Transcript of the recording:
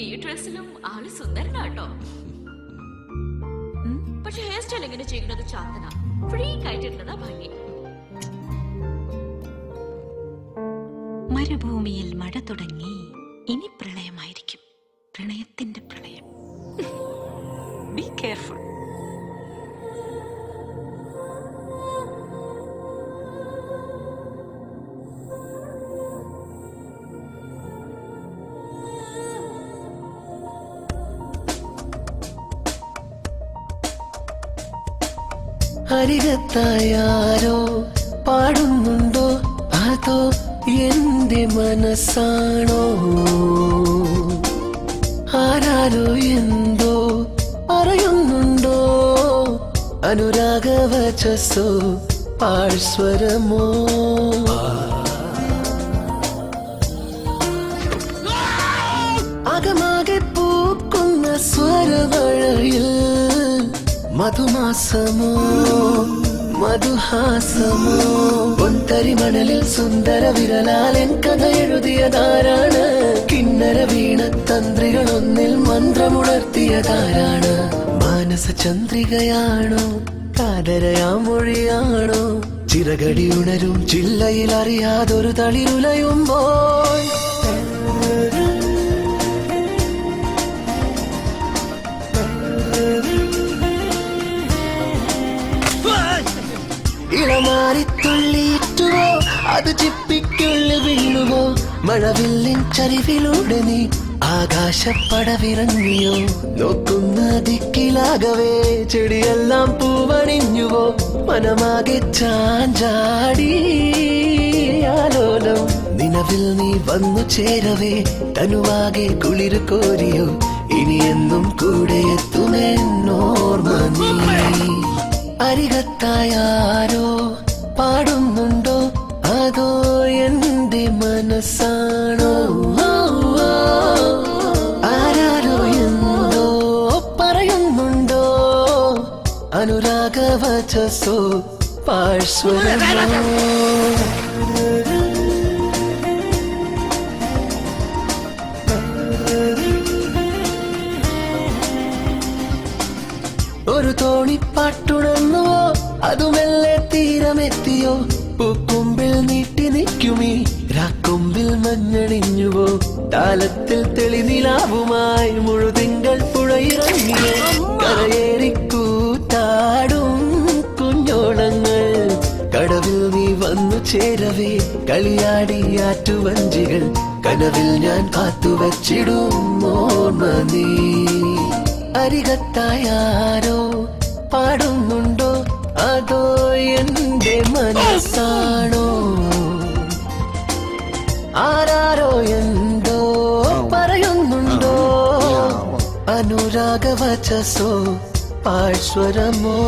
ഈ ഡ്രസ്സിലും ആള് സുന്ദരനാട്ടോ. പക്ഷെ ഹെയർ സ്റ്റൈൽ എങ്ങനെ ചെയ്യുന്നത് ചാത്തന ഫ്രീ ആയിട്ടിരുന്നതാ ഭംഗി. മരുഭൂമിയിൽ മഴ തുടങ്ങി, ഇനി പ്രളയമായിരിക്കും. പ്രണയത്തിന്റെ പ്രളയം. Be careful. അരികത്തായാരോ പാടുന്നുണ്ടോ അതോ എന്റെ മനസ്സാണോ? ആരാരോ എന്തോ പറയുന്നുണ്ടോ? അനുരാഗവചസ്സോ പാഴ്സ്വരമോ? അകമാകെ പൂക്കുന്ന സ്വരമഴയിൽ മധുമാസമോ മധുഹാസമോ? പൊന്തരിമണലിൽ സുന്ദര വിരലാൽ എൻ കഥ എഴുതിയതാരാണ്? കിന്നര വീണ തന്ത്രികളൊന്നിൽ മന്ത്രമുണർത്തിയതാരാണ്? മാനസ ചന്ദ്രികയാണോ കാതരയാമൊഴിയാണോ? ചിറകടി ഉണരും ചില്ലയിൽ അറിയാതൊരു തളിരുലയുമ്പോൾ ഇളമാറിത്തുള്ളിയിട്ടുവോ അത് ചിപ്പിക്കുള്ളിൽ വീണുവോ? മഴവില്ലിൻ ചരിവിലൂടെ നീ ആകാശപ്പടവിറങ്ങിയോ? നോക്കുന്ന ദിക്കിലാകവേ ചെടിയെല്ലാം പൂവണിഞ്ഞുവോ? മനമാകെ ചാഞ്ചാടി ആലോലം നിലവിൽ നീ വന്നു ചേരവേ തനുവാകെ കുളിര് കോരിയോ? ഇനിയെന്നും കൂടെ എത്തുമെന്നോർമ്മ നീ. അരികത്തായാരോ പാടുന്നുണ്ടോ അതോ എന്റെ മനസ്സാണോ? ആരാരോ എന്തോ പറയുന്നുണ്ടോ? അനുരാഗവചസ്സോ പാഴ്സ്വരമോ? ഒരു തോണിപ്പാട്ടുണർന്നുവോ അതുമെല്ലെ തീരമെത്തിയോ? പൂക്കൊമ്പിൽ നീട്ടി നിൽക്കുമീ രാക്കൊമ്പിൽ മഞ്ഞണിഞ്ഞുവോ? താലത്തിൽ തെളിനിലാവുമായി മുഴുതിങ്കൾ പുഴയിറങ്ങിയോ? കരയേറിക്കൂത്താടും കുഞ്ഞോളങ്ങൾ കടവിൽ നീ വന്നു ചേരവേ കളിയാടിയാറ്റുവഞ്ചികൾ കനവിൽ ഞാൻ കാത്തുവച്ചിടും ഓർമ്മ നീ. അരികത്തായാരോ പാടുന്നുണ്ടോ അതോ എന്റെ മനസ്സാണോ? ആരാരോ എന്തോ പറയുന്നുണ്ടോ? അനുരാഗവചസ്സോ പാഴ്സ്വരമോ?